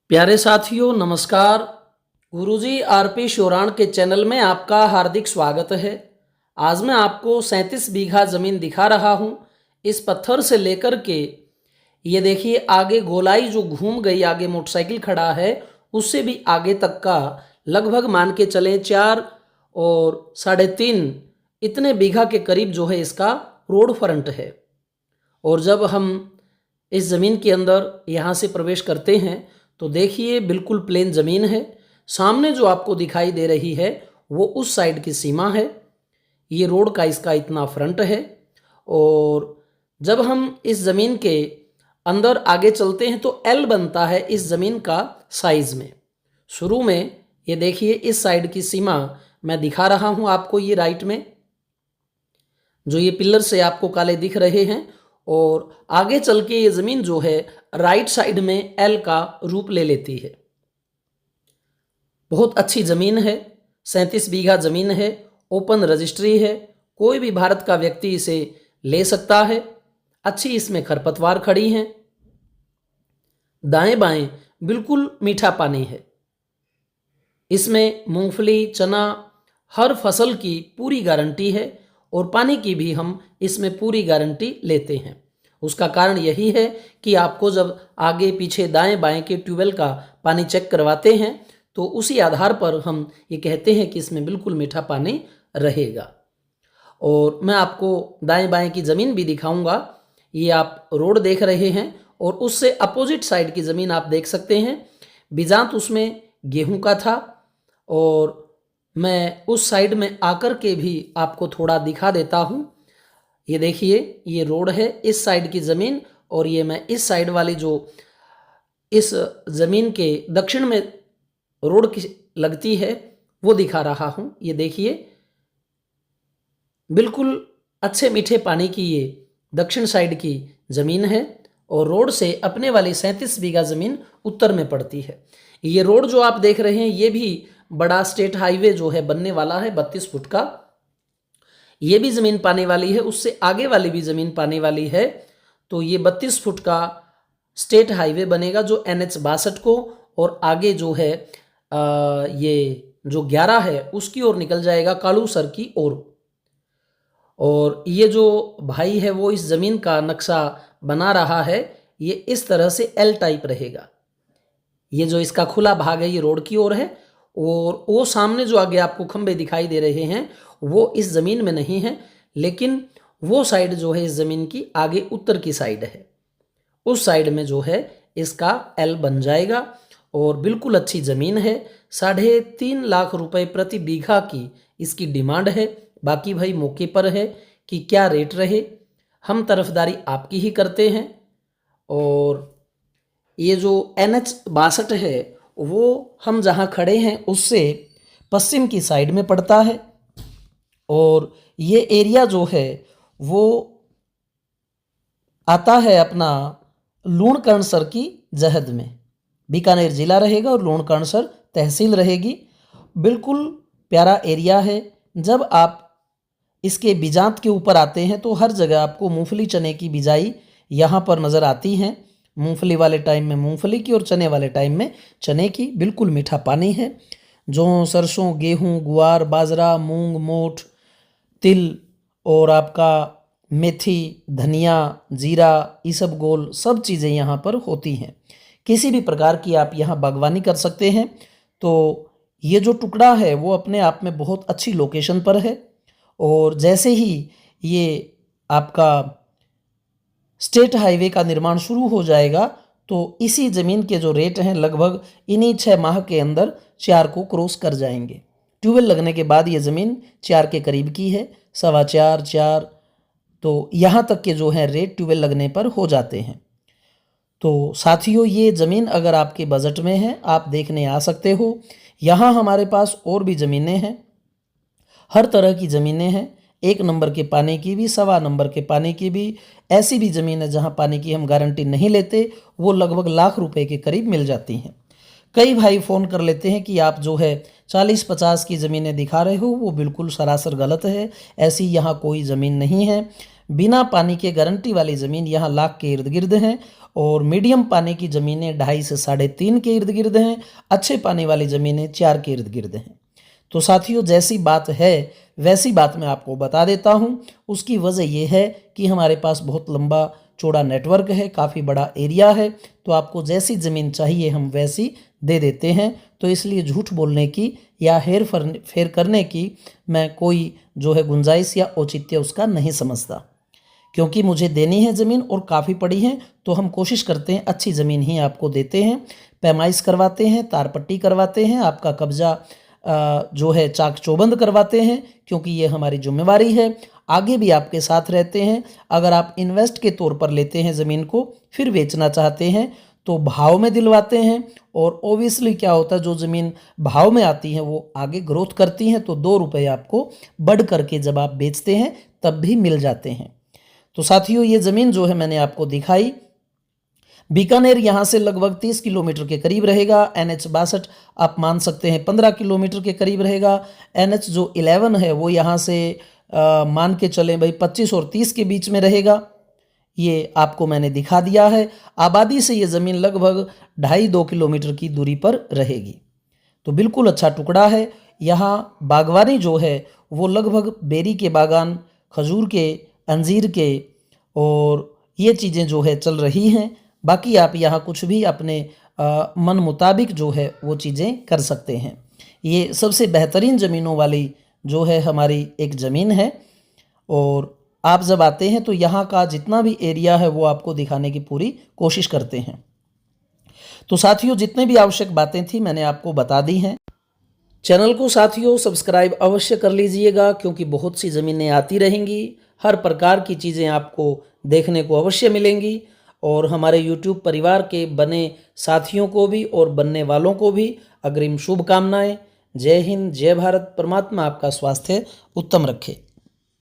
प्यारे साथियों नमस्कार। गुरुजी आरपी शोराण के चैनल में आपका हार्दिक स्वागत है। आज मैं आपको 37 बीघा ज़मीन दिखा रहा हूं। इस पत्थर से लेकर के ये देखिए आगे गोलाई जो घूम गई, आगे मोटरसाइकिल खड़ा है उससे भी आगे तक का लगभग मान के चले 4 और 3.5 इतने बीघा के करीब जो है इसका रोड फ्रंट है। और जब हम इस ज़मीन के अंदर यहाँ से प्रवेश करते हैं तो देखिए बिल्कुल प्लेन ज़मीन है। सामने जो आपको दिखाई दे रही है वो उस साइड की सीमा है। ये रोड का इसका इतना फ्रंट है। और जब हम इस ज़मीन के अंदर आगे चलते हैं तो एल बनता है इस ज़मीन का साइज़ में। शुरू में ये देखिए इस साइड की सीमा मैं दिखा रहा हूँ आपको, ये राइट में जो ये पिलर से आपको काले दिख रहे हैं, और आगे चल के ये ज़मीन जो है राइट साइड में एल का रूप ले लेती है। बहुत अच्छी ज़मीन है, 37 बीघा ज़मीन है, ओपन रजिस्ट्री है, कोई भी भारत का व्यक्ति इसे ले सकता है। अच्छी इसमें खरपतवार खड़ी हैं, दाएं बाएं बिल्कुल मीठा पानी है। इसमें मूंगफली, चना, हर फसल की पूरी गारंटी है और पानी की भी हम इसमें पूरी गारंटी लेते हैं। उसका कारण यही है कि आपको जब आगे पीछे दाएं बाएं के ट्यूबवेल का पानी चेक करवाते हैं तो उसी आधार पर हम ये कहते हैं कि इसमें बिल्कुल मीठा पानी रहेगा। और मैं आपको दाएं बाएं की ज़मीन भी दिखाऊंगा। ये आप रोड देख रहे हैं और उससे अपोजिट साइड की ज़मीन आप देख सकते हैं। बिजात उसमें गेहूं का था और मैं उस साइड में आकर के भी आपको थोड़ा दिखा देता हूँ। ये देखिए ये रोड है, इस साइड की ज़मीन, और ये मैं इस साइड वाली जो इस ज़मीन के दक्षिण में रोड की लगती है वो दिखा रहा हूँ। ये देखिए बिल्कुल अच्छे मीठे पानी की ये दक्षिण साइड की ज़मीन है और रोड से अपने वाली 37 बीघा ज़मीन उत्तर में पड़ती है। ये रोड जो आप देख रहे हैं ये भी बड़ा स्टेट हाईवे जो है बनने वाला है 32 फुट का। ये भी ज़मीन पाने वाली है, उससे आगे वाली भी ज़मीन पाने वाली है। तो ये 32 फुट का स्टेट हाईवे बनेगा जो NH 62 को और आगे जो है ये जो 11 है उसकी ओर निकल जाएगा, कालूसर की ओर। और ये जो भाई है वो इस ज़मीन का नक्शा बना रहा है, ये इस तरह से L टाइप रहेगा। ये जो इसका खुला भाग है ये रोड की ओर है और वो सामने जो आगे आपको खंबे दिखाई दे रहे हैं वो इस ज़मीन में नहीं है, लेकिन वो साइड जो है इस ज़मीन की आगे उत्तर की साइड है, उस साइड में जो है इसका L बन जाएगा। और बिल्कुल अच्छी ज़मीन है, 3.5 लाख रुपए प्रति बीघा की इसकी डिमांड है। बाकी भाई मौके पर है कि क्या रेट रहे, हम तरफदारी आपकी ही करते हैं। और ये जो NH 62 है वो हम जहाँ खड़े हैं उससे पश्चिम की साइड में पड़ता है और ये एरिया जो है वो आता है अपना लूणकरणसर की जहद में। बीकानेर ज़िला रहेगा और लूणकरणसर तहसील रहेगी। बिल्कुल प्यारा एरिया है। जब आप इसके बिजात के ऊपर आते हैं तो हर जगह आपको मूंगफली चने की बिजाई यहाँ पर नज़र आती हैं। मूंगफली वाले टाइम में मूंगफली की और चने वाले टाइम में चने की। बिल्कुल मीठा पानी है। जौ, सरसों, गेहूं, गुआर, बाजरा, मूंग, मोठ, तिल और आपका मेथी, धनिया, जीरा, इसबगोल सब चीज़ें यहाँ पर होती हैं। किसी भी प्रकार की आप यहाँ बागवानी कर सकते हैं। तो ये जो टुकड़ा है वो अपने आप में बहुत अच्छी लोकेशन पर है और जैसे ही ये आपका स्टेट हाईवे का निर्माण शुरू हो जाएगा तो इसी ज़मीन के जो रेट हैं लगभग इन्हीं 6 माह के अंदर 4 को क्रॉस कर जाएंगे। ट्यूबवेल लगने के बाद ये ज़मीन 4 के करीब की है, 4.25, 4, तो यहाँ तक के जो है रेट ट्यूबवेल लगने पर हो जाते हैं। तो साथियों ये ज़मीन अगर आपके बजट में है आप देखने आ सकते हो। यहाँ हमारे पास और भी ज़मीनें हैं, हर तरह की ज़मीनें हैं, 1 नंबर के पानी की भी, 1.25 नंबर के पानी की भी। ऐसी भी ज़मीन है जहाँ पानी की हम गारंटी नहीं लेते, वो लगभग लाख रुपए के करीब मिल जाती हैं। कई भाई फ़ोन कर लेते हैं कि आप जो है 40-50 की ज़मीनें दिखा रहे हो, वो बिल्कुल सरासर गलत है। ऐसी यहाँ कोई ज़मीन नहीं है। बिना पानी के गारंटी वाली ज़मीन यहाँ लाख के इर्द गिर्द हैं और मीडियम पानी की ज़मीनें 2.5 से 3.5 के इर्द गिर्द हैं। अच्छे पानी वाली ज़मीनें 4 के इर्द गिर्द हैं। तो साथियों, जैसी बात है वैसी बात मैं आपको बता देता हूँ। उसकी वजह यह है कि हमारे पास बहुत लंबा चौड़ा नेटवर्क है, काफ़ी बड़ा एरिया है, तो आपको जैसी ज़मीन चाहिए हम वैसी दे देते हैं। तो इसलिए झूठ बोलने की या हेर फेर करने की मैं कोई जो है गुंजाइश या औचित्य उसका नहीं समझता, क्योंकि मुझे देनी है ज़मीन और काफ़ी पड़ी है, तो हम कोशिश करते हैं अच्छी ज़मीन ही आपको देते हैं। पैमाइश करवाते हैं, तारपट्टी करवाते हैं, आपका कब्जा जो है चाक चौबंद करवाते हैं, क्योंकि ये हमारी जिम्मेवारी है। आगे भी आपके साथ रहते हैं। अगर आप इन्वेस्ट के तौर पर लेते हैं ज़मीन को, फिर बेचना चाहते हैं तो भाव में दिलवाते हैं। और ओबियसली क्या होता है, जो ज़मीन भाव में आती है वो आगे ग्रोथ करती हैं, तो 2 रुपये आपको बढ़ करके जब आप बेचते हैं तब भी मिल जाते हैं। तो साथियों, ये ज़मीन जो है मैंने आपको दिखाई, बीकानेर यहाँ से लगभग 30 किलोमीटर के करीब रहेगा। NH 62 आप मान सकते हैं 15 किलोमीटर के करीब रहेगा। NH जो 11 है वो यहाँ से मान के चलें भाई 25 और 30 के बीच में रहेगा। ये आपको मैंने दिखा दिया है। आबादी से ये ज़मीन लगभग 2.5-2 किलोमीटर की दूरी पर रहेगी। तो बिल्कुल अच्छा टुकड़ा है। यहाँ बागवानी जो है वो लगभग बेरी के बागान, खजूर के, अंजीर के और ये चीज़ें जो है चल रही हैं। बाकी आप यहाँ कुछ भी अपने मन मुताबिक जो है वो चीज़ें कर सकते हैं। ये सबसे बेहतरीन ज़मीनों वाली जो है हमारी एक ज़मीन है और आप जब आते हैं तो यहाँ का जितना भी एरिया है वो आपको दिखाने की पूरी कोशिश करते हैं। तो साथियों, जितने भी आवश्यक बातें थी मैंने आपको बता दी हैं। चैनल को साथियों सब्सक्राइब अवश्य कर लीजिएगा, क्योंकि बहुत सी ज़मीनें आती रहेंगी, हर प्रकार की चीज़ें आपको देखने को अवश्य मिलेंगी। और हमारे YouTube परिवार के बने साथियों को भी और बनने वालों को भी अग्रिम शुभकामनाएं। जय हिंद, जय भारत। परमात्मा आपका स्वास्थ्य उत्तम रखे।